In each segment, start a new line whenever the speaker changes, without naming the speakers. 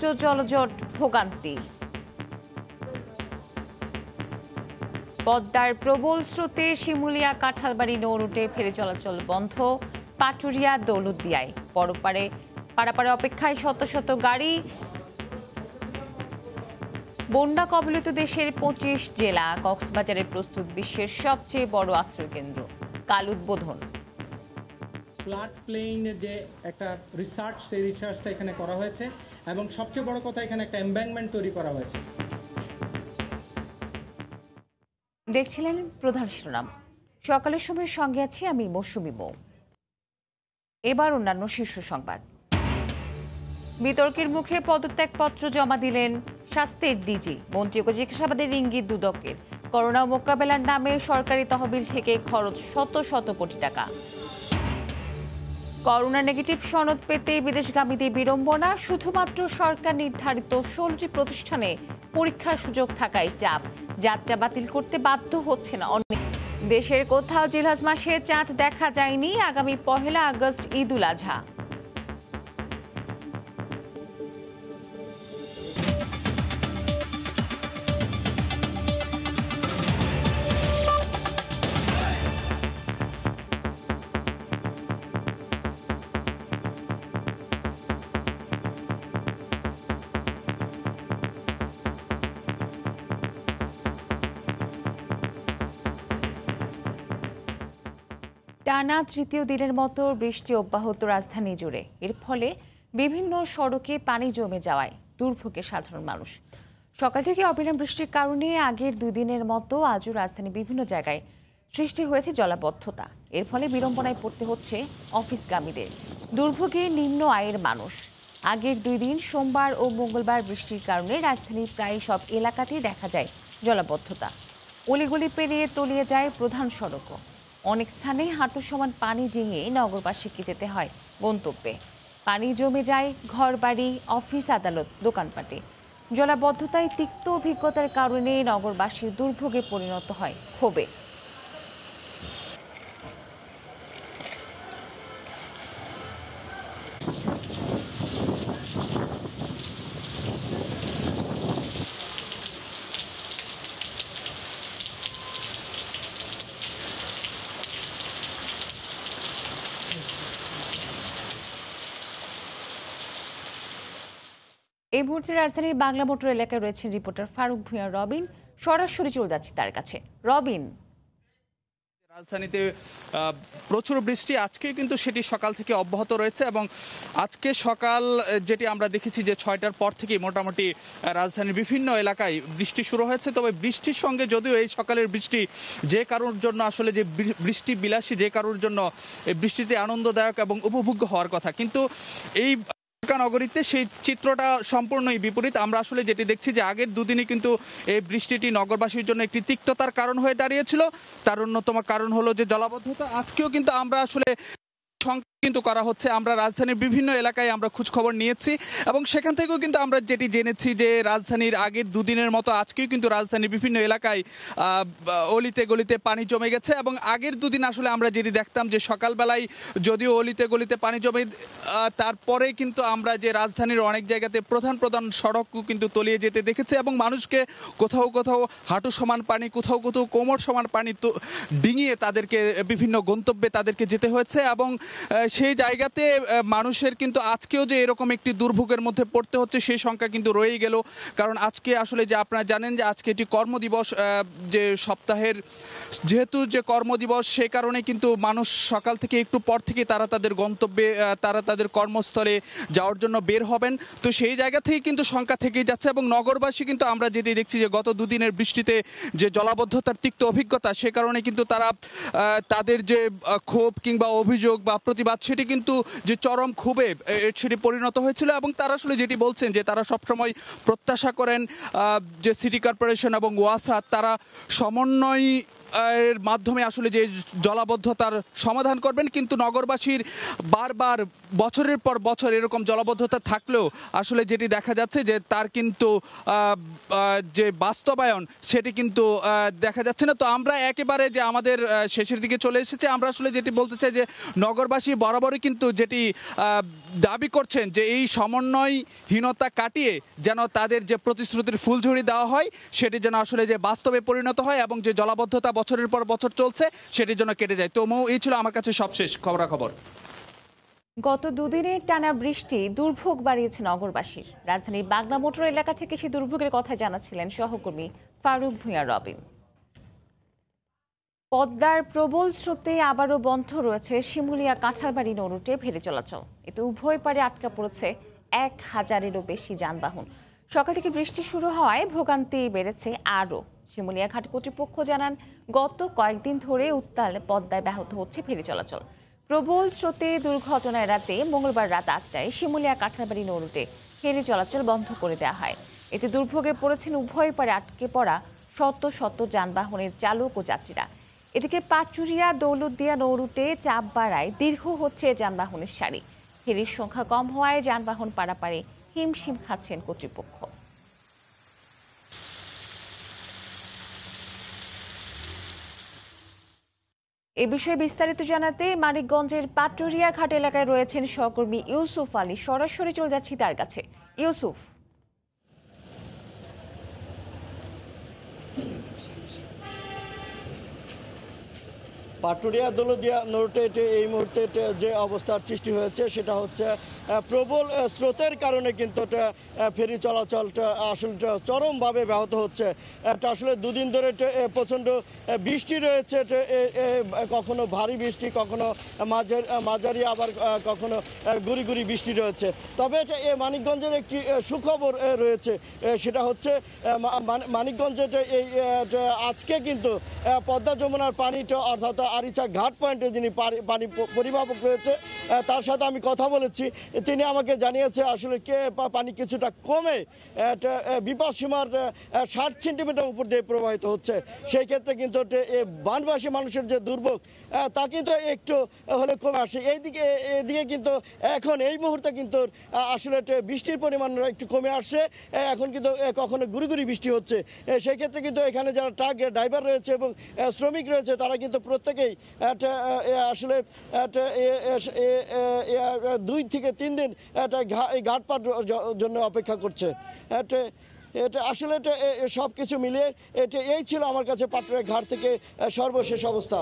বাণিজ্য জলজট ভোগান্তি। পদ্মার প্রবল স্রোতে শিমুলিয়া কাঁঠালবাড়ি নৌ রুটে ফেরি চলাচল বন্ধ। পাটুরিয়া দৌলতদিয়ায় পারাপারে অপেক্ষায় শত শত গাড়ি। বন্যা কবলিত দেশের ২৫ জেলা। কক্সবাজারে প্রস্তুত বিশ্বের সবচেয়ে বড় আশ্রয়কেন্দ্র। কাল উদ্বোধন।
ফ্লাড প্লেইনের যে একটা রিসার্চ, সেই রিসার্চটা এখানে করা হয়েছে এবং সবচেয়ে বড় কথা এখানে একটা এমব্যাঙ্কমেন্ট তৈরি করা হয়েছে।
দেখছিলেন প্রধান শিরোনাম। সকালের সময় সঙ্গে আছি আমি মৌসুমী মৌ। এবার অন্যান্য শীর্ষ সংবাদ। বিতর্কের মুখে পদত্যাগপত্র জমা দিলেন স্বাস্থ্যের ডিজি। মন্ত্রীকে জিজ্ঞাসাবাদের ইঙ্গিত দুদকের। করোনা মোকাবেলার নামে সরকারি তহবিল থেকে খরচ শত শত কোটি টাকা। করোনা নেগেটিভ সনদ পেতে বিদেশগামীদের বিড়ম্বনা। শুধুমাত্র সরকার নির্ধারিত ১৬টি প্রতিষ্ঠানে পরীক্ষার সুযোগ থাকায় চাপ। যাত্রা বাতিল করতে বাধ্য হচ্ছে না অনেক। দেশের কোথাও জিলহজ মাসে চাঁদ দেখা যায়নি। আগামী ১ আগস্ট ঈদ উল আজহা। টানা তৃতীয় দিনের মতো বৃষ্টি অব্যাহত রাজধানী জুড়ে। এর ফলে বিভিন্ন সড়কে পানি জমে যাওয়ায় দুর্ভোগে সাধারণ মানুষ। সকাল থেকে অবিরাম বৃষ্টির কারণে আগের ২ দিনের মতো আজও রাজধানীর বিভিন্ন জায়গায় সৃষ্টি হয়েছে জলাবদ্ধতা। এর ফলে বিড়ম্বনায় পড়তে হচ্ছে অফিসগামীদের। দুর্ভোগে নিম্ন আয়ের মানুষ। আগের ২ দিন সোমবার ও মঙ্গলবার বৃষ্টির কারণে রাজধানীর প্রায় সব এলাকাতেই দেখা যায় জলাবদ্ধতা। অলিগলি পেরিয়ে তলিয়ে যায় প্রধান সড়কও। অনেক স্থানে হাঁটু সমান পানি ডিঙিয়ে নগরবাসীকে যেতে হয় গন্তব্যে। পানি জমে যায় ঘরবাড়ি, অফিস, আদালত, দোকানপাটে। জলাবদ্ধতায় তিক্ত অভিজ্ঞতার কারণে নগরবাসীর দুর্ভোগে পরিণত হয় ক্ষোভে। এই মুহূর্তে রাজধানীর বাংলা মোটর এলাকায় রয়েছেন রিপোর্টার ফারুক ভূঁইয়া রবিন। সরাসরি চলে যাচ্ছি তার কাছে। রবিন,
রাজধানীতে প্রচুর বৃষ্টি আজকে কিন্তু সেটি সকাল থেকে অব্যাহত রয়েছে এবং আজকে সকাল যেটি আমরা দেখেছি যে ৬টার পর থেকেই মোটামুটি রাজধানীর বিভিন্ন এলাকায় বৃষ্টি শুরু হয়েছে। তবে বৃষ্টির সঙ্গে যদিও এই সকালের বৃষ্টি যে কারোর জন্য আসলে যে বৃষ্টি বিলাসী, যে কারোর জন্য এই বৃষ্টিতে আনন্দদায়ক এবং উপভোগ্য হওয়ার কথা, কিন্তু এই নগরীতে সেই চিত্রটা সম্পূর্ণই বিপরীত। আমরা আসলে যেটি দেখছি যে আগের ২ দিনই কিন্তু এই বৃষ্টিটি নগরবাসীর জন্য একটি তিক্ততার কারণ হয়ে দাঁড়িয়েছিল। তার অন্যতম কারণ হলো যে জলাবদ্ধতা। আজকেও কিন্তু আমরা আসলে কিন্তু করা হচ্ছে। আমরা রাজধানীর বিভিন্ন এলাকায় আমরা খোঁজ খবর নিয়েছি এবং সেখান থেকেও কিন্তু আমরা যেটি জেনেছি যে রাজধানীর আগের ২ দিনের মতো আজকেও কিন্তু রাজধানীর বিভিন্ন এলাকায় অলিতে গলিতে পানি জমে গেছে। এবং আগের ২ দিন আসলে আমরা যেটি দেখতাম যে সকালবেলায় যদিও অলিতে গলিতে পানি জমে, তারপরে কিন্তু আমরা যে রাজধানীর অনেক জায়গাতে প্রধান সড়কও কিন্তু তলিয়ে যেতে দেখেছি এবং মানুষকে কোথাও কোথাও হাঁটু সমান পানি, কোথাও কোথাও কোমর সমান পানি ডিঙিয়ে তাদেরকে বিভিন্ন গন্তব্যে তাদেরকে যেতে হয়েছে। এবং সেই জায়গাতে মানুষের কিন্তু আজকেও যে এরকম একটি দুর্ভোগের মধ্যে পড়তে হচ্ছে সেই সংখ্যা কিন্তু রয়েই গেল। কারণ আজকে আসলে যে আপনারা জানেন যে আজকে এটি কর্মদিবস, যে সপ্তাহের যেহেতু যে কর্মদিবস, সে কারণে কিন্তু মানুষ সকাল থেকে একটু পর থেকে তারা তাদের গন্তব্যে, তারা তাদের কর্মস্থলে যাওয়ার জন্য বের হবেন। তো সেই জায়গা থেকে কিন্তু সংখ্যা থেকেই যাচ্ছে এবং নগরবাসী কিন্তু আমরা যেটি দেখছি যে গত ২ দিনের বৃষ্টিতে যে জলাবদ্ধতার তিক্ত অভিজ্ঞতা, সে কারণে কিন্তু তারা তাদের যে ক্ষোভ কিংবা অভিযোগ বা প্রতিবাদ, সেটি কিন্তু যে চরম ক্ষোভে সেটি পরিণত হয়েছিল। এবং তারা আসলে যেটি বলছেন যে তারা সবসময় প্রত্যাশা করেন যে সিটি কর্পোরেশন এবং ওয়াসা তারা সমন্বয় এর মাধ্যমে আসলে যে জলাবদ্ধতার সমাধান করবেন, কিন্তু নগরবাসীর বারবার বছরের পর বছর এরকম জলাবদ্ধতা থাকলেও আসলে যেটি দেখা যাচ্ছে যে তার কিন্তু যে বাস্তবায়ন সেটি কিন্তু দেখা যাচ্ছে না। তো আমরা একেবারে যে আমাদের শেষের দিকে চলে এসেছে, আমরা আসলে যেটি বলতে চাই যে নগরবাসী বরাবরই কিন্তু যেটি দাবি করছেন যে এই সমন্বয়হীনতা কাটিয়ে যেন তাদের যে প্রতিশ্রুতির ফুলঝুরি দেওয়া হয় সেটি যেন আসলে যে বাস্তবে পরিণত হয় এবং যে জলাবদ্ধতা বছরের পর বছর চলছে সেটি যেন কেটে যায়। তো এই ছিল আমার কাছে সবশেষ খবরাখবর।
গত দুদিনের টানা বৃষ্টি দুর্ভোগ বাড়িয়েছে নগরবাসীর। রাজধানীর বাগনা মোটর এলাকা থেকে সেই দুর্ভোগের কথা জানাচ্ছিলেন সহকর্মী ফারুক ভূঁইয়া রবিন। পদ্মার প্রবল স্রোতে আবারও বন্ধ রয়েছে শিমুলিয়া কাঁঠালবাড়ি নৌরুটে ফেরি চলাচল। এতে উভয় পারে আটকা পড়েছে 1000-এরও বেশি যানবাহন। সকাল থেকে বৃষ্টি শুরু হওয়ায় ভোগান্তি বেড়েছে আরও। শিমুলিয়া ঘাট কর্তৃপক্ষ জানান, গত কয়েকদিন ধরে উত্তাল পদ্মায় ব্যাহত হচ্ছে ফেরি চলাচল। প্রবল স্রোতে দুর্ঘটনা এড়াতে মঙ্গলবার রাত 8টায় শিমুলিয়া কাঁঠালবাড়ি নৌরুটে ফেরি চলাচল বন্ধ করে দেওয়া হয়। এতে দুর্ভোগে পড়েছেন উভয় পারে আটকে পড়া শত শত যানবাহনের চালক ও যাত্রীরা। এদিকে পাটুরিয়া দৌলতদিয়া নৌরুটে চাপ বাড়ায় দীর্ঘ হচ্ছে যানবাহনের সারি। ফেরির সংখ্যা কম হওয়ায় যানবাহন পারাপারে হিমশিম খাচ্ছেন কর্তৃপক্ষ। এ বিষয়ে বিস্তারিত জানাতে মানিকগঞ্জের পাটুরিয়া ঘাট এলাকায় রয়েছেন সহকর্মী ইউসুফ আলী। সরাসরি চলে যাচ্ছি তার কাছে। ইউসুফ,
পাটুরিয়া দৌলতদিয়া নৌরুটে এই মুহূর্তে যে অবস্থার সৃষ্টি হয়েছে সেটা হচ্ছে প্রবল স্রোতের কারণে কিন্তু ফেরি চলাচলটা আসলে চরমভাবে ব্যাহত হচ্ছে। এটা আসলে দুদিন ধরে প্রচণ্ড বৃষ্টি রয়েছে, কখনো ভারী বৃষ্টি, কখনো মাঝারি, আবার কখনো গুড়ি গুড়ি বৃষ্টি রয়েছে। তবে এটা মানিকগঞ্জের একটি সুখবর রয়েছে, সেটা হচ্ছে মানিকগঞ্জে এই আজকে কিন্তু পদ্মা যমুনার পানিটা অর্থাৎ আরিচা ঘাট পয়েন্টে যিনি পানি পরিমাপক রয়েছে তার সাথে আমি কথা বলেছি। তিনি আমাকে জানিয়েছে আসলে পানি কিছুটা কমে বিপদ সীমার 60 সেন্টিমিটার উপর দিয়ে প্রবাহিত হচ্ছে। সেই ক্ষেত্রে কিন্তু বানবাসী মানুষের যে দুর্ভোগ তা কিন্তু একটু হলে কমে আসে। এদিকে কিন্তু এখন এই মুহূর্তে কিন্তু আসলে বৃষ্টির পরিমাণ একটু কমে আসছে। এখন কিন্তু কখনো গুড়ি গুড়ি বৃষ্টি হচ্ছে। সেই ক্ষেত্রে কিন্তু এখানে যারা ট্রাক ড্রাইভার রয়েছে এবং শ্রমিক রয়েছে তারা কিন্তু প্রত্যেকেই আসলে 2 থেকে 3 দিন ঘাট পার জন্য অপেক্ষা করছে। এটা আসলে সব কিছু মিলিয়ে এই ছিল আমার কাছে পাটুরিয়া ঘাট থেকে সর্বশেষ অবস্থা।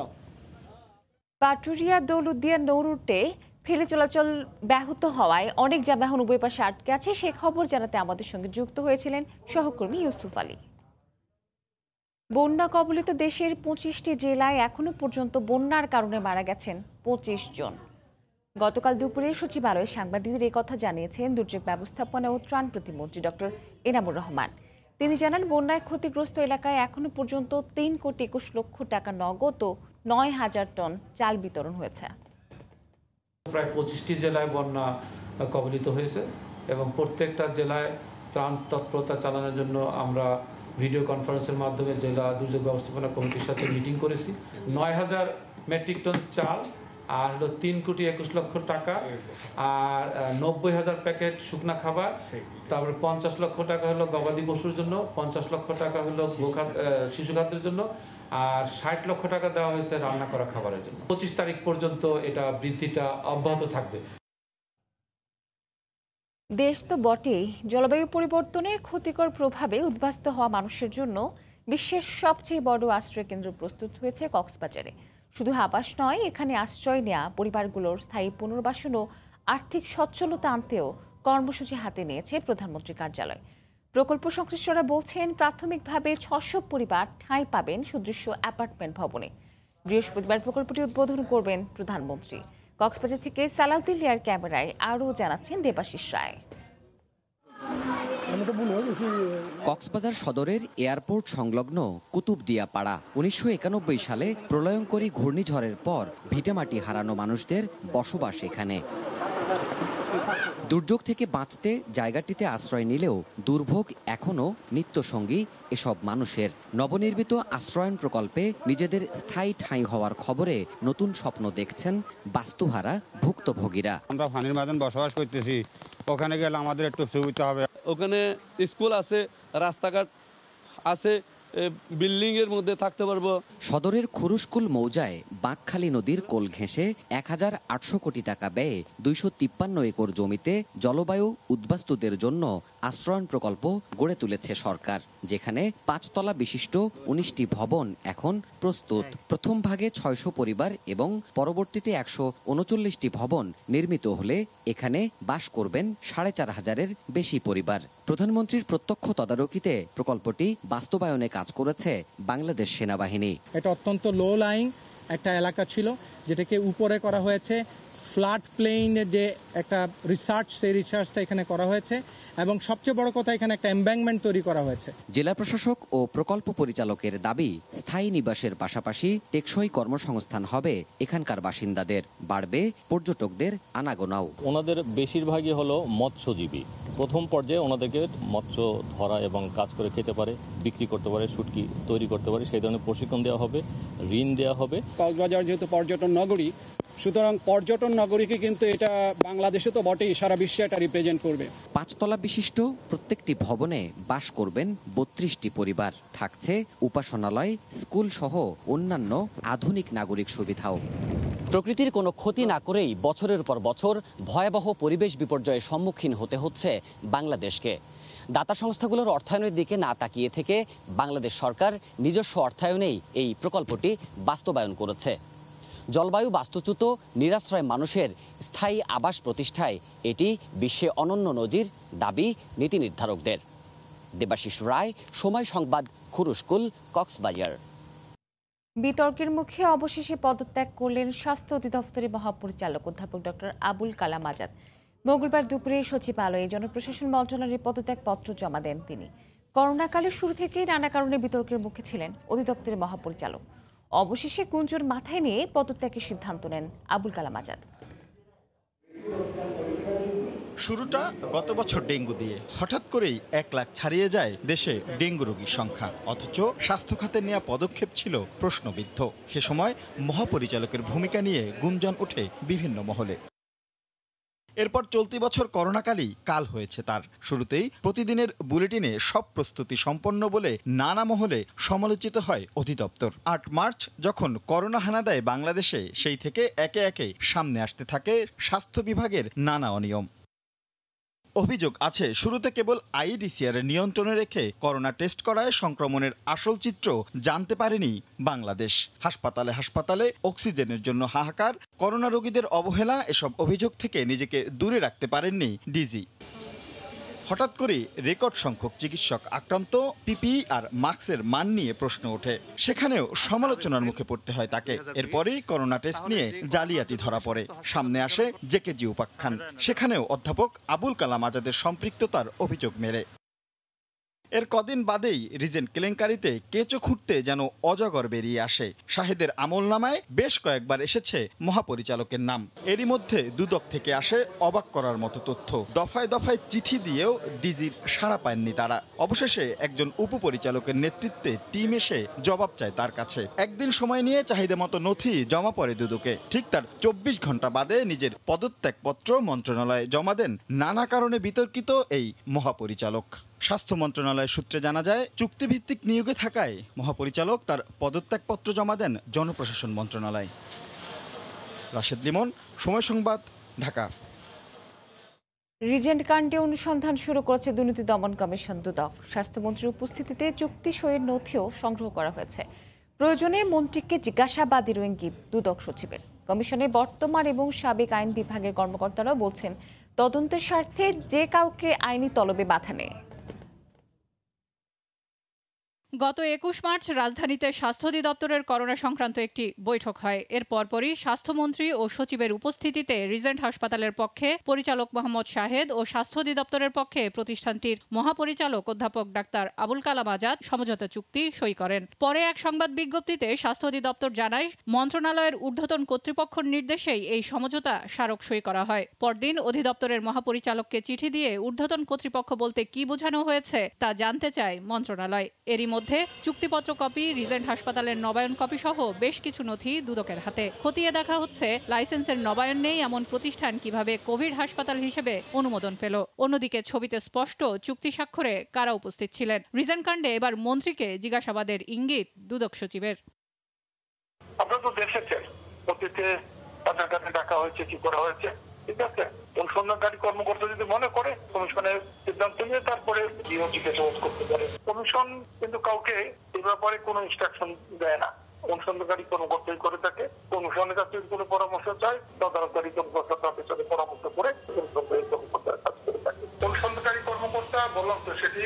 পাটুরিয়া দৌলতদিয়া নৌরুটে ফেরি চলাচল ব্যাহত হওয়ায় অনেক যানবাহন উভয় পাশে আটকে আছে। সে খবর জানাতে আমাদের সঙ্গে যুক্ত হয়েছিলেন সহকর্মী ইউসুফ আলী। বন্যা কবলিত দেশের 25টি জেলায় এখনো পর্যন্ত বন্যার কারণে মারা গেছেন 25 জন। গতকাল দুপুরে সচিবালয়ে সাংবাদিকদের এই কথা জানিয়েছেন দুর্যোগ ব্যবস্থাপনা ও ত্রাণ প্রতিমন্ত্রী ডক্টর এনামুর রহমান। তিনি জানান, বন্যায় ক্ষতিগ্রস্ত এলাকায় এখনো পর্যন্ত 3,21,00,000 টাকা নগদ ও 9,000 টন চাল বিতরণ হয়েছে।
প্রায় 25টি জেলায় বন্যা কবলিত হয়েছে এবং প্রত্যেকটা জেলায় ত্রাণ তৎপরতা চালানোর জন্য আমরা ভিডিও কনফারেন্সের মাধ্যমে জেলা দুর্যোগ ব্যবস্থাপনা কমিটির সাথে মিটিং করেছি। 9,000 মেট্রিক টন চাল, আর হলো 3,21,00,000 টাকা, আর 90,000 প্যাকেট শুকনা খাবার, তারপরে 50 লক্ষ টাকা হলো গবাদি পশুর জন্য, 50 লক্ষ টাকা হলো শিশু খাদ্যের জন্য, আর 60 লক্ষ টাকা দেওয়া হয়েছে রান্না করা খাবারের জন্য। 25 তারিখ পর্যন্ত এটা বৃদ্ধিটা অব্যাহত থাকবে।
দেশ তো বটেই, জলবায়ু পরিবর্তনের ক্ষতিকর প্রভাবে উদ্বাস্ত হওয়া মানুষের জন্য বিশ্বের সবচেয়ে বড় আশ্রয় কেন্দ্র প্রস্তুত হয়েছে কক্সবাজারে। শুধু আবাস নয়, এখানে আশ্রয় নেওয়া পরিবারগুলোর স্থায়ী পুনর্বাসন ও আর্থিক সচ্ছলতা আনতেও কর্মসূচি হাতে নিয়েছে প্রধানমন্ত্রীর কার্যালয়। প্রকল্প সংশ্লিষ্টরা বলছেন, প্রাথমিকভাবে 600 পরিবার ঠাঁই পাবেন সুদৃশ্য অ্যাপার্টমেন্ট ভবনে। বৃহস্পতিবার প্রকল্পটি উদ্বোধন করবেন প্রধানমন্ত্রী। কক্সবাজার থেকে সালাউদ্দিন লিয়ার ক্যামেরায় আরও জানাচ্ছেন দেবাশিস রায়।
কক্সবাজার সদরের এয়ারপোর্ট সংলগ্ন কুতুবদিয়া পাড়া 1991 সালে প্রলয়ঙ্করী ঘূর্ণিঝড়ের পর ভিটেমাটি হারানো মানুষদের বসবাস এখানে। দুর্যোগ থেকে বাঁচতে জায়গাটিতে আশ্রয় নিলেও দুর্ভোগ এখনও নিত্যসঙ্গী এসব মানুষের। নবনির্মিত আশ্রয়ন প্রকল্পে নিজেদের স্থায়ী ঠাঁই হওয়ার খবরে নতুন স্বপ্ন দেখছেন বাস্তুহারা ভুক্তভোগীরা।
আমরা ফানির মাঝে বসবাস করতেছি, ওখানে গেলে আমাদের একটু সুবিধা হবে।
ওখানে স্কুল আছে, রাস্তাঘাট আছে, বিল্ডিং এর মধ্যে থাকতে পারবো।
সদরের খুরুশকুল মৌজায় বাঁকখালী নদীর কোল ঘেঁষে ১,৮০০ কোটি টাকা ব্যয়ে ২৫৩ একর জমিতে জলবায়ু উদ্বাস্তুদের জন্য আশ্রয়ন প্রকল্প গড়ে তুলেছে সরকার, যেখানে ৫ তলা বিশিষ্ট ১৯টি ভবন এখন প্রস্তুত। প্রথম ভাগে ৬০০ পরিবার এবং পরবর্তীতে ১৩৯টি ভবন নির্মিত হলে এখানে বাস করবেন ৪,৫০০-এর বেশি পরিবার। প্রধানমন্ত্রীর প্রত্যক্ষ তদারকিতে প্রকল্পটি বাস্তবায়নে কাজ করেছে বাংলাদেশ সেনাবাহিনী।
এটা অত্যন্ত লো লাইং একটা এলাকা ছিল, যেটাকে উপরে করা হয়েছে। ফ্লাড প্লেইনের যে একটা রিসার্চ, সেই রিসার্চটা এখানে করা হয়েছে এবং সবচেয়ে বড় কথা এখানে একটা এমব্যাঙ্কমেন্ট তৈরি করা হয়েছে।
জেলা প্রশাসক ও প্রকল্প পরিচালকের দাবি, স্থায়ী নিবাসের পাশাপাশি টেকসই কর্মসংস্থান হবে এখানকার বাসিন্দাদের, বাড়বে পর্যটকদের আনাগোনাও।
ওনাদের বেশিরভাগই হলো মৎস্যজীবী। প্রথম পর্যায়ে ওনাদেরকে মৎস্য ধরা এবং কাজ করে খেতে পারে, বিক্রি করতে পারে, শুটকি তৈরি করতে পারে, সেই ধরনের প্রশিক্ষণ দেওয়া হবে, ঋণ দেওয়া হবে।
কক্সবাজার যেহেতু পর্যটন নগরী, সুতরাং পর্যটন নগরীকে কিন্তু এটা বাংলাদেশে তো বটেই, সারা বিশ্বে এটা রিপ্রেজেন্ট করবে।
৫ তলা বিশিষ্ট প্রত্যেকটি ভবনে বাস করবেন ৩২টি পরিবার। থাকছে উপাসনালয়, স্কুল সহ অন্যান্য আধুনিক নাগরিক সুবিধাও। প্রকৃতির কোনো ক্ষতি না করেই বছরের পর বছর ভয়াবহ পরিবেশ বিপর্যয়ের সম্মুখীন হতে হচ্ছে বাংলাদেশকে। দাতা সংস্থাগুলোর অর্থায়নের দিকে না তাকিয়ে থেকে বাংলাদেশ সরকার নিজস্ব অর্থায়নেই এই প্রকল্পটি বাস্তবায়ন করেছে। জলবায়ু বাস্তুচ্যুত নিরাশ্রয় মানুষের স্থায়ী আবাস প্রতিষ্ঠায় এটি বিশ্বে অনন্য নজির, দাবি নীতি নির্ধারকদের। দেবাশিস রায়, সময় সংবাদ, খুরুশকুল, কক্সবাজার।
বিতর্কের মুখে অবশেষে পদত্যাগ করলেন স্বাস্থ্য অধিদপ্তরের মহাপরিচালক অধ্যাপক ডক্টর আবুল কালাম আজাদ। মঙ্গলবার দুপুরে সচিবালয়ে জনপ্রশাসন মন্ত্রণালয়ের পদত্যাগপত্র জমা দেন তিনি। করোনাকালের শুরু থেকেই নানা কারণে বিতর্কের মুখে ছিলেন অধিদপ্তরের মহাপরিচালক। অবশেষে গুঞ্জন মাথায় নিয়ে পদত্যাগের সিদ্ধান্ত নেন আবুল কালাম আজাদ।
শুরুটা গত বছর ডেঙ্গু দিয়ে। হঠাৎ করেই ১ লাখ ছাড়িয়ে যায় দেশে ডেঙ্গু রোগীর সংখ্যা, অথচ স্বাস্থ্য খাতে নেওয়া পদক্ষেপ ছিল প্রশ্নবিদ্ধ। সে সময় মহাপরিচালকের ভূমিকা নিয়ে গুঞ্জন ওঠে বিভিন্ন মহলে। এরপর চলতি বছর করোনাকালেই কাল হয়েছে তার। শুরুতেই প্রতিদিনের বুলেটিনে সব প্রস্তুতি সম্পন্ন বলে নানা মহলে সমালোচিত হয় অধিদপ্তর। ৮ মার্চ যখন করোনা হানা দেয় বাংলাদেশে, সেই থেকে একে একে সামনে আসতে থাকে স্বাস্থ্য বিভাগের নানা অনিয়ম। অভিযোগ আছে শুরুতে কেবল আইইডিসিআর নিয়ন্ত্রণে রেখে করোনা টেস্ট করায় সংক্রমণের আসল চিত্র জানতে পারেনি বাংলাদেশ। হাসপাতালে হাসপাতালে অক্সিজেনের জন্য হাহাকার, করোনা রোগীদের অবহেলা, এসব অভিযোগ থেকে নিজেকে দূরে রাখতে পারেননি ডিজি। হঠাৎ করে রেকর্ড সংখ্যক চিকিৎসক আক্রান্ত, পিপিই আর মাস্কের মান নিয়ে প্রশ্ন ওঠে। সেখানেও সমালোচনার মুখে পড়তে হয় তাকে। এরপরেই করোনা টেস্ট নিয়ে জালিয়াতি ধরা পড়ে। সামনে আসে জেকেজি উপাখ্যান। সেখানেও অধ্যাপক আবুল কালাম আজাদের সম্পৃক্ততার অভিযোগ মেলে। এর কদিন বাদেই রিজেন্ট কেলেঙ্কারিতে কেঁচো খুঁড়তে যেন অজগর বেরিয়ে আসে। শাহেদের আমলনামায় বেশ কয়েকবার এসেছে মহাপরিচালকের নাম। এরই মধ্যে দুদক থেকে আসে অবাক করার মতো তথ্য। দফায় দফায় চিঠি দিয়েও ডিজির সাড়া পায়নি তারা। অবশেষে একজন উপপরিচালকের নেতৃত্বে টিম এসে জবাব চায় তার কাছে। একদিন সময় নিয়ে চাহিদা মতো নথি জমা পড়ে দুদকে। ঠিক তার ২৪ ঘন্টা বাদে নিজের পদত্যাগপত্র মন্ত্রণালয়ে জমা দেন নানা কারণে বিতর্কিত এই মহাপরিচালক। স্বাস্থ্য মন্ত্রণালয় সূত্রে জানা যায়, চুক্তিভিত্তিক নিয়োগে থাকায় মহাপরিচালক তার পদত্যাগপত্র জমা দেন জনপ্রশাসন মন্ত্রণালয়। রাশেদ লিমন, সময় সংবাদ, ঢাকা।
রিজেন্ট কাণ্ডে অনুসন্ধান শুরু করেছে দুর্নীতি দমন কমিশন দুদক। স্বাস্থ্যমন্ত্রীর উপস্থিতিতে চুক্তি সইয়ের নথিও সংগ্রহ করা হয়েছে। প্রয়োজনে মন্ত্রীকে জিজ্ঞাসাবাদের ইঙ্গিত দুদক সচিবের। কমিশনের বর্তমান এবং সাবেক আইন বিভাগের কর্মকর্তারাও বলছেন, তদন্তের স্বার্থে যে কাউকে আইনি তলবে বাধা নেই।
গত ২১ মার্চ রাজধানীতে স্বাস্থ্য অধিদপ্তরের করোনা সংক্রান্ত একটি বৈঠক হয়। এর পরপরই স্বাস্থ্যমন্ত্রী ও সচিবের উপস্থিতিতে রিজেন্ট হাসপাতালের পক্ষে পরিচালক মোহাম্মদ শাহেদ ও স্বাস্থ্য অধিদপ্তরের পক্ষে প্রতিষ্ঠানটির মহাপরিচালক অধ্যাপক ডাক্তার আবুল কালাম আজাদ সমঝোতা চুক্তি সই করেন। পরে এক সংবাদ বিজ্ঞপ্তিতে স্বাস্থ্য অধিদপ্তর জানায়, মন্ত্রণালয়ের ঊর্ধ্বতন কর্তৃপক্ষের নির্দেশেই এই সমঝোতা স্মারক সই করা হয়। পরদিন অধিদপ্তরের মহাপরিচালককে চিঠি দিয়ে ঊর্ধ্বতন কর্তৃপক্ষ বলতে কি বোঝানো হয়েছে তা জানতে চায় মন্ত্রণালয়। এরই মধ্যে চুক্তিপত্র কপি, রিজেন্ট হাসপাতালের নবায়ন কপি সহ বেশ কিছু নথি দুদকের হাতে। খতিয়ে দেখা হচ্ছে লাইসেন্সের নবায়ন নেই এমন প্রতিষ্ঠান কিভাবে কোভিড হাসপাতাল হিসেবে অনুমোদন পেল। অন্যদিকে ছবিতে স্পষ্ট চুক্তি স্বাক্ষরে কারা উপস্থিত ছিলেন। রিজেন্ট কাণ্ডে এবার মন্ত্রীকে জিজ্ঞাসাবাদের ইঙ্গিত দুদক সচিবের।
আপনারা তো দেখেছেন অতীতে তাদের কাছে ডাকা হয়েছে, কি করা হয়েছে, ঠিক আছে। অনুসন্ধানকারী কর্মকর্তা যদি মনে করে কমিশনের সিদ্ধান্ত নিয়ে তারপরে ডিওজিকে জবাব করতে পারে। কমিশন কিন্তু কাউকে এই ব্যাপারে কোনো ইনস্ট্রাকশন দেয় না। অনুসন্ধানকারী কর্মকর্তাই করে থাকে। কমিশনের কাছে কোনো পরামর্শ চায়, তদারককারী কর্মকর্তা তাদের সাথে পরামর্শ করে অনুসন্ধানকারী কর্মকর্তার কাজ করে থাকে। অনুসন্ধানকারী কর্মকর্তা বললাম তো, সেটি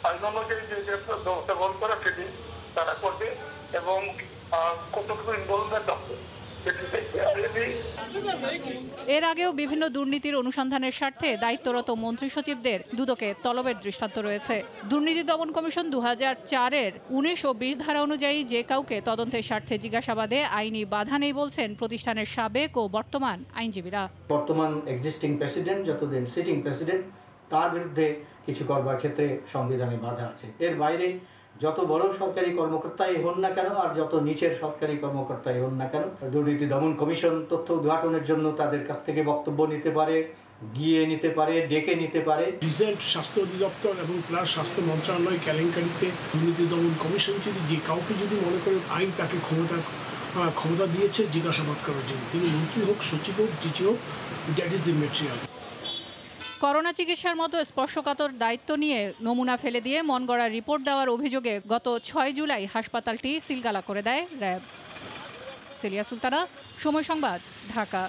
আইন অনুযায়ী যে ব্যবস্থা গ্রহণ করা সেটি তারা করবে এবং কতটুকু ইনভলভমেন্ট আছে।
এর আগেও বিভিন্ন দুর্নীতির অনুসন্ধানের স্বার্থে দায়িত্বরত মন্ত্রী সচিবদের দুদকে তলবের দৃষ্টান্ত রয়েছে। দুর্নীতি দমন কমিশন 2004-এর 19 ও 20 ধারা অনুযায়ী যে কাউকে তদন্তের স্বার্থে জিজ্ঞাসাবাদে আইনি বাধা নেই বলছেন প্রতিষ্ঠানের সাবেক ও বর্তমান আইনজীবীরা।
বর্তমান এক্সিস্টিং প্রেসিডেন্ট, যতদিন সিটিং প্রেসিডেন্ট, তার বিরুদ্ধে কিছু করবার ক্ষেত্রে সংবিধানে বাধা আছে। এর বাইরে যত বড় সরকারি কর্মকর্তাই হন না কেন আর যত নিচের সরকারি কর্মকর্তাই হন না কেন, দুর্নীতি দমন কমিশন তথ্য উদ্ঘাটনের জন্য তাদের কাছ থেকে বক্তব্য নিতে পারে, গিয়ে নিতে পারে, ডেকে নিতে পারে।
রিজেন্ট স্বাস্থ্য অধিদপ্তর এবং প্লাস স্বাস্থ্য মন্ত্রণালয় কেলেঙ্কারিতে দুর্নীতি দমন কমিশন যদি যে কাউকে যদি মনে করে আইন তাকে ক্ষমতা দিয়েছে জিজ্ঞাসাবাদ করার জন্য, তিনি মন্ত্রী হোক, সচিব হোক, ডিজি হোক, দ্যাট ইজ ইমেটেরিয়াল।
করোনা চিকিৎসার মতো স্পর্শকাতর দায়িত্ব নিয়ে নমুনা ফেলে দিয়ে মন গড়া রিপোর্ট দেওয়ার অভিযোগে গত 6 জুলাই হাসপাতালটি সিলগালা করে দেয় র্যাব। সেলিয়া সুলতানা, সময় সংবাদ, ঢাকা।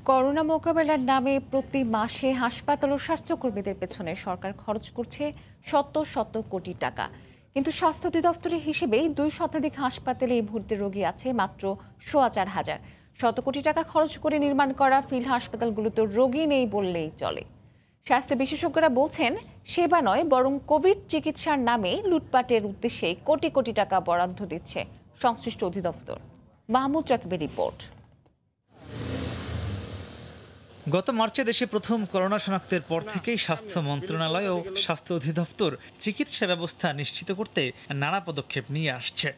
করোনা মোকাবেলার নামে প্রতি মাসে হাসপাতাল ও স্বাস্থ্যকর্মীদের পেছনে সরকার খরচ করছে শত কোটি টাকা। কিন্তু স্বাস্থ্য অধিদপ্তরের হিসেবে 2 শতাধিক হাসপাতালে এই মুহূর্তে রোগী আছে মাত্র 4,500। শত কোটি টাকা খরচ করে নির্মাণ করা ফিল্ড হাসপাতালগুলোতে রোগী নেই বললেই চলে। স্বাস্থ্য বিশেষজ্ঞরা বলছেন, সেবা নয় বরং কোভিড চিকিৎসার নামে লুটপাটের উদ্দেশ্যে কোটি কোটি টাকা বরাদ্দ দিচ্ছে সংশ্লিষ্ট অধিদপ্তর। মাহমুদ রাকিবের রিপোর্ট।
গত মার্চে দেশে প্রথম করোনা শনাক্তের পর থেকেই স্বাস্থ্য মন্ত্রণালয় ও স্বাস্থ্য অধিদপ্তর চিকিৎসা ব্যবস্থা নিশ্চিত করতে নানা পদক্ষেপ নিয়ে আসছে।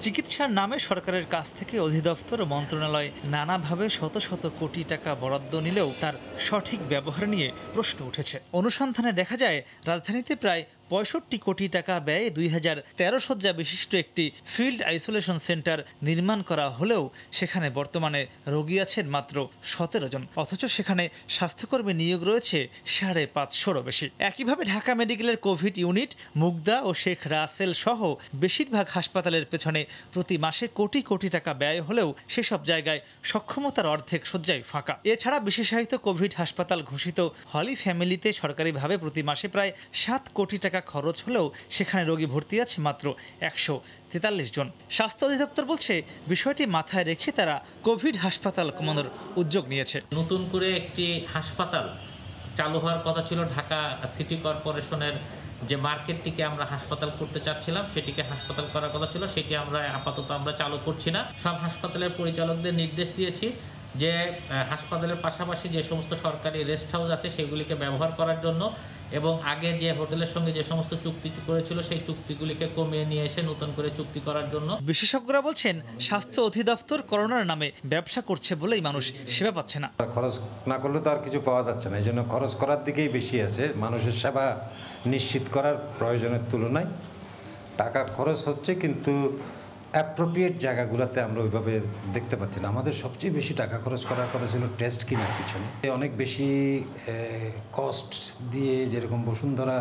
চিকিৎসার নামে সরকারের কাছ থেকে অধিদপ্তর ও মন্ত্রণালয় নানাভাবে শত কোটি টাকা বরাদ্দ নিলেও তার সঠিক ব্যবহার নিয়ে প্রশ্ন উঠেছে। অনুসন্ধানে দেখা যায়, রাজধানীতে প্রায় 65 কোটি টাকা ব্যয়ে 2013 শয্যা বিশিষ্ট একটি ফিল্ড আইসোলেশন সেন্টার নির্মাণ করা হলেও সেখানে বর্তমানে রোগী আছেন মাত্র 17 জন, অথচ সেখানে স্বাস্থ্যকর্মী নিয়োগ রয়েছে 550-রও বেশি। একইভাবে ঢাকা মেডিকেলের কোভিড ইউনিট, মুগদা ও শেখ রাসেল সহ বেশিরভাগ হাসপাতালের পেছনে প্রতি মাসে কোটি কোটি টাকা ব্যয় হলেও সেসব জায়গায় সক্ষমতার অর্ধেক শয্যায় ফাঁকা। এছাড়া বিশেষায়িত কোভিড হাসপাতাল ঘোষিত হলি ফ্যামিলিতে সরকারিভাবে প্রতি মাসে প্রায় 7 কোটি টাকা খরচ হলেও সেখানে রোগী ভর্তি আছে মাত্র 143 জন। স্বাস্থ্য অধিদপ্তর বলছে, বিষয়টি মাথায় রেখে তারা কোভিড হাসপাতাল কমানোর উদ্যোগ নিয়েছে।
নতুন করে একটি হাসপাতাল চালু হওয়ার কথা ছিল। ঢাকা সিটি কর্পোরেশনের যে মার্কেটটিকে আমরা হাসপাতাল করতে চাচ্ছিলাম, সেটিকে হাসপাতাল করার কথা ছিল, সেটি আমরা আপাতত চালু করছি না। সব হাসপাতালের পরিচালকদের নির্দেশ দিয়েছি যে হাসপাতালের পাশাপাশি যে সমস্ত সরকারি রেস্ট হাউস আছে সেগুলিকে ব্যবহার করার জন্য, এবং আগে যে হোটেলের সঙ্গে যে সমস্ত চুক্তি করেছিল সেই চুক্তিগুলিকে কমিয়ে নিয়ে এসে নতুন করে চুক্তি করার জন্য।
বিশেষজ্ঞরা বলছেন, স্বাস্থ্য অধিদপ্তর করোনার নামে ব্যবসা করছে বলেই মানুষ সেবা পাচ্ছে না।
খরচ না করলে তো আর কিছু পাওয়া যাচ্ছে না, এই জন্য খরচ করার দিকেই বেশি আছে। মানুষের সেবা নিশ্চিত করার প্রয়োজনের তুলনায় টাকা খরচ হচ্ছে, কিন্তু অ্যাপ্রোপ্রিয়েট জায়গাগুলোতে আমরা ওইভাবে দেখতে পাচ্ছি না। আমাদের সবচেয়ে বেশি টাকা খরচ করার কথা ছিল টেস্ট কেনার পিছনে। অনেক বেশি কস্ট দিয়ে, যেরকম বসুন্ধরা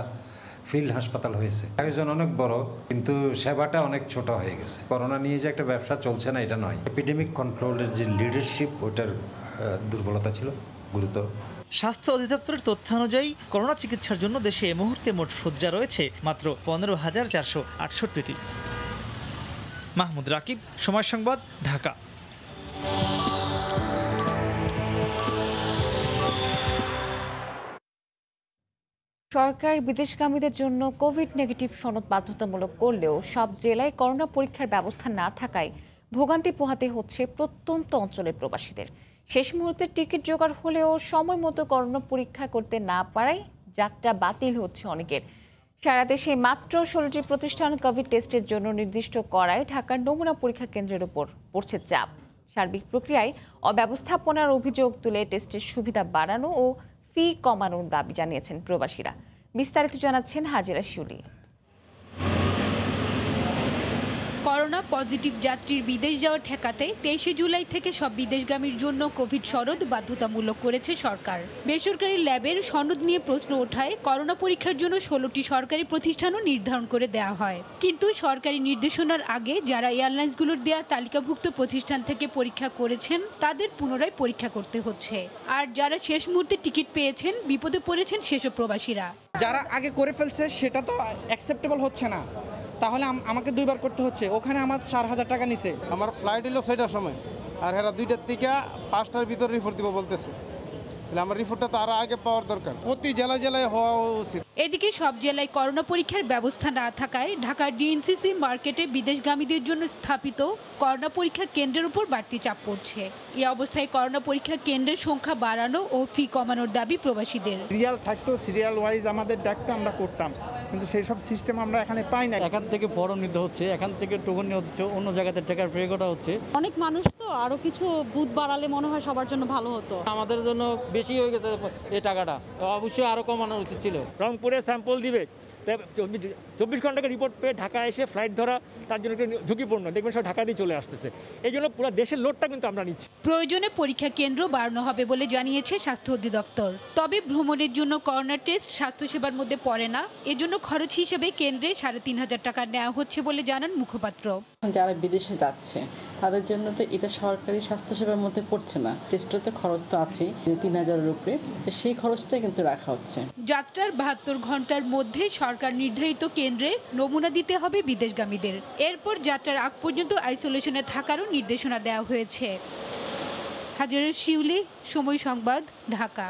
ফিল্ড হাসপাতাল হয়েছে, আয়োজন অনেক বড় কিন্তু সেবাটা অনেক ছোট হয়ে গেছে। করোনা নিয়ে যে একটা ব্যবসা চলছে না এটা নয়, এপিডেমিক কন্ট্রোলের যে লিডারশিপ ওটার দুর্বলতা ছিল গুরুতর।
স্বাস্থ্য অধিদপ্তরের তথ্যানুযায়ী করোনা চিকিৎসার জন্য দেশে এই মুহূর্তে মোট শয্যা রয়েছে মাত্র 15,468টি। মাহমুদ রাকিব, সময় সংবাদ, ঢাকা।
সরকার বিদেশগামীদের জন্য কোভিড নেগেটিভ সনদ বাধ্যতামূলক করলেও সব জেলায় করোনা পরীক্ষার ব্যবস্থা না থাকায় ভোগান্তি পোহাতে হচ্ছে প্রত্যন্ত অঞ্চলের প্রবাসীদের। শেষ মুহূর্তে টিকিট জোগাড় হলেও সময় মতো করোনা পরীক্ষা করতে না পারায় যাত্রা বাতিল হচ্ছে অনেকের। সারা দেশে মাত্র 16টি প্রতিষ্ঠান কোভিড টেস্টের জন্য নির্দিষ্ট করায় ঢাকার নমুনা পরীক্ষা কেন্দ্রের উপর পড়ছে চাপ। সার্বিক প্রক্রিয়ায় অব্যবস্থাপনার অভিযোগ তুলে টেস্টের সুবিধা বাড়ানো ও ফি কমানোর দাবি জানিয়েছেন প্রবাসীরা। বিস্তারিত জানাচ্ছেন হাজিরা শিউলি।
করোনা পজিটিভ যাত্রীর বিদেশ যাওয়া ঠেকাতে 23 জুলাই থেকে সব বিদেশগামীর জন্য কোভিড সনদ বাধ্যতামূলক করেছে সরকার। বেসরকারি ল্যাবের সনদ নিয়ে প্রশ্ন ওঠায় করোনা পরীক্ষার জন্য 16টি সরকারি প্রতিষ্ঠানও নির্ধারণ করে দেওয়া হয়। কিন্তু সরকারি নির্দেশনার আগে যারা এয়ারলাইন্সগুলোর দেওয়া তালিকাভুক্ত প্রতিষ্ঠান থেকে পরীক্ষা করেছেন তাদের পুনরায় পরীক্ষা করতে হচ্ছে। আর যারা শেষ মুহূর্তে টিকিট পেয়েছেন বিপদে পড়েছেন সেসব প্রবাসীরা।
যারা আগে করে ফেলছে সেটা তো অ্যাকসেপ্টেবল হচ্ছে না, তাহলে আমাকে দুইবার করতে হচ্ছে। ওখানে আমার 4,000 টাকা নিছে।
আমার ফ্লাইট হলো 6টার সময়, আর এরা 2টার থেকে 5টার ভিতরে রিপোর্ট দিব বলতেছে। তাহলে আমার রিপোর্টটা তো আরো আগে পাওয়ার দরকার, প্রতি জেলায় হওয়া উচিত।
এদিকে সব জেলায় করোনা পরীক্ষার ব্যবস্থা না থাকায় ঢাকার ডিএনসিসি মার্কেটে বিদেশগামীদের জন্য স্থাপিত করোনা পরীক্ষা কেন্দ্রের উপর বাড়তি চাপ পড়ছে। এই অবস্থায় করোনা পরীক্ষা কেন্দ্রের সংখ্যা বাড়ানো ও ফি কমানোর দাবি প্রবাসীদের।
সিরিয়াল থাকতো, সিরিয়াল ওয়াইজ আমাদের ডাকতে আমরা করতাম, কিন্তু সেই সব সিস্টেম আমরা এখানে পাই না।
এখান থেকে ফর্ম নিতে হচ্ছে, এখান থেকে টোকন নিতে হচ্ছে, অন্য জায়গাতে টাকা পে করা হচ্ছে।
অনেক মানুষ তো, আরো কিছু বুথ বাড়ালে মনে হয় সবার জন্য ভালো হতো।
আমাদের জন্য বেশি হয়ে গেছে এই টাকাটা, অবশ্যই আরো কমানো উচিত ছিল।
রংপুরে স্যাম্পল দিবে, 24 ঘন্টাকে রিপোর্ট পেয়ে ঢাকা এসে ফ্লাইট ধরা তার জন্য একটু ঝুঁকিপূর্ণ। দেখবেন সব ঢাকা দিয়ে চলে আসতেছে, এই জন্য পুরো দেশের লোডটা কিন্তু আমরা নিচ্ছি।
প্রয়োজনে পরীক্ষা কেন্দ্র বাড়ানো হবে বলে জানিয়েছে স্বাস্থ্য অধিদপ্তর। তবে ভ্রমণের জন্য করোনা টেস্ট স্বাস্থ্যসেবার মধ্যে পড়ে না, এজন্য খরচ হিসেবে কেন্দ্রে 3,500 টাকা নেওয়া হচ্ছে বলে জানান মুখপাত্র।
যারা বিদেশে যাচ্ছে তাদের জন্য তো এটা সরকারি স্বাস্থ্যসেবার মধ্যে পড়ছে না, টেস্টতে খরচ তো আছেই 3,000-এর উপরে, সেই খরচটাই কিন্তু রাখা হচ্ছে।
যাত্রার 72 ঘন্টার মধ্যে সরকার নির্ধারিত কেন্দ্রে নমুনা দিতে হবে বিদেশগামীদের। এরপর যাত্রার আগ পর্যন্ত আইসোলেশনে থাকারও নির্দেশনা দেওয়া হয়েছে। হাজিরা শিউলি, সময় সংবাদ, ঢাকা।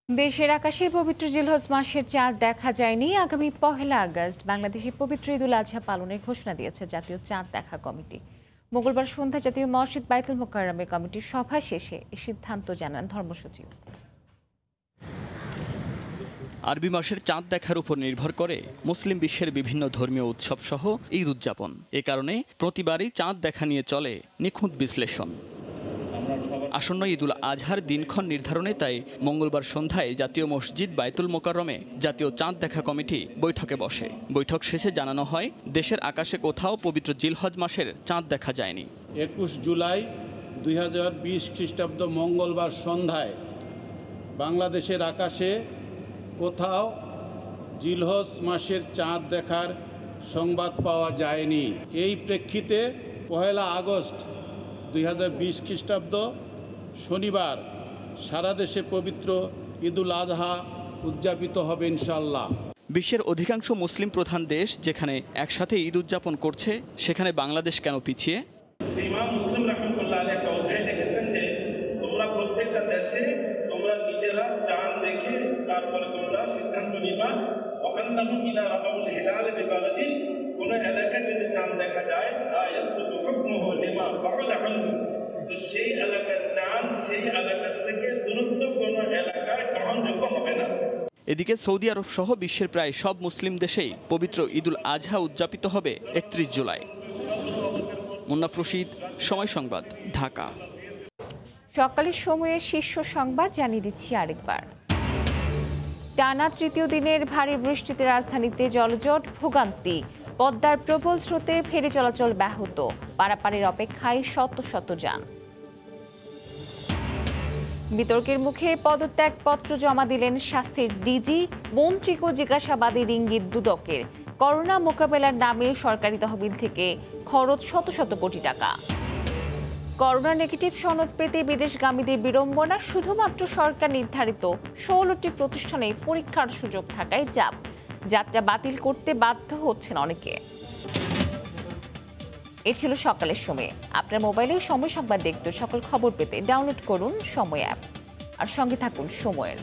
দেশের আকাশে পবিত্র জিলহজ মাসের চাঁদ দেখা যায়নি। আগামী 1 আগস্ট বাংলাদেশে পবিত্র ঈদুল আজহা পালনের ঘোষণা দিয়েছে জাতীয় চাঁদ দেখা কমিটি। মঙ্গলবার সন্ধ্যায় জাতীয় মসজিদ বাইতুল মোকাররমে কমিটির সভা শেষে এই সিদ্ধান্ত জানান ধর্মসচিব।
আরবি মাসের চাঁদ দেখার উপর নির্ভর করে মুসলিম বিশ্বের বিভিন্ন ধর্মীয় উৎসব সহ ঈদ উদযাপন। এ কারণে প্রতিবারই চাঁদ দেখা নিয়ে চলে নিখুঁত বিশ্লেষণ। আসন্ন ঈদুল আজহার দিনক্ষণ নির্ধারণে তাই মঙ্গলবার সন্ধ্যায় জাতীয় মসজিদ বাইতুল মোকাররমে জাতীয় চাঁদ দেখা কমিটি বৈঠকে বসে। বৈঠক শেষে জানানো হয়, দেশের আকাশে কোথাও পবিত্র জিলহজ মাসের চাঁদ দেখা যায়নি।
21 জুলাই 2020 খ্রিস্টাব্দ মঙ্গলবার সন্ধ্যায় বাংলাদেশের আকাশে কোথাও জিলহজ মাসের চাঁদ দেখার সংবাদ পাওয়া যায়নি। এই প্রেক্ষিতে 1 আগস্ট 2020 খ্রিস্টাব্দ শনিবার সারা দেশে পবিত্র ঈদুল আজহা উদযাপিত হবে ইনশাআল্লাহ।
বিশ্বের অধিকাংশ মুসলিম প্রধান দেশ যেখানে একসাথে ঈদ উদযাপন করছে, সেখানে বাংলাদেশ কেন পিছিয়ে?
ইমাম মুসলিম রাহমাতুল্লাহ আলাইহি একটা অধ্যায় লিখেছেন যে তোমরা প্রত্যেকটা দেশে তোমরা নিজেরা চাঁদ দেখে তারপরে তোমরা সিদ্ধান্ত নিবা। ওয়াকান্নাহু ইলা রাবাউল হিলাল বিবালাদিন, কোন এলাকায় যদি চাঁদ দেখা যায় লা ইয়াসবুতু হুকমুহু লিমা বা'দা আনহু, তো সেই এলাকার চাঁদ সেই এলাকা থেকে দূরত্ব কোন এলাকায় গ্রহণযোগ্য হবে না।
এদিকে সৌদি আরব সহ বিশ্বের প্রায় সব মুসলিম দেশেই পবিত্র ঈদুল আজহা উদযাপিত হবে 31 জুলাই। মুন্নাফ রশিদ, সময় সংবাদ, ঢাকা।
সকালের সময়ে শীর্ষ সংবাদ জানিয়ে দিচ্ছি আরেকবার। টানা তৃতীয় দিনের ভারী বৃষ্টিতে রাজধানীতে জলজট, ভোগান্তি। পদ্মার প্রবল স্রোতে ফেরি চলাচল ব্যাহত, পারাপারের অপেক্ষায় শত শত যান। বিতর্কের মুখে পদত্যাগপত্র জমা দিলেন স্বাস্থ্যের ডিজি, মন্ত্রীকে জিজ্ঞাসাবাদের ইঙ্গিত দুদকের। করোনা মোকাবেলার নামে সরকারি তহবিল থেকে খরচ শত শত কোটি টাকা। করোনা নেগেটিভ সনদ পেতে বিদেশগামীদের বিড়ম্বনা, শুধুমাত্র সরকার নির্ধারিত 16টি প্রতিষ্ঠানে পরীক্ষার সুযোগ থাকায় যাত্রা বাতিল করতে বাধ্য হচ্ছেন অনেকে। এ ছিল সকালের সময়। আপনার মোবাইলে সময় সংবাদ দেখতে, সকল খবর পেতে ডাউনলোড করুন সময় অ্যাপ আর সঙ্গে থাকুন সময়ের।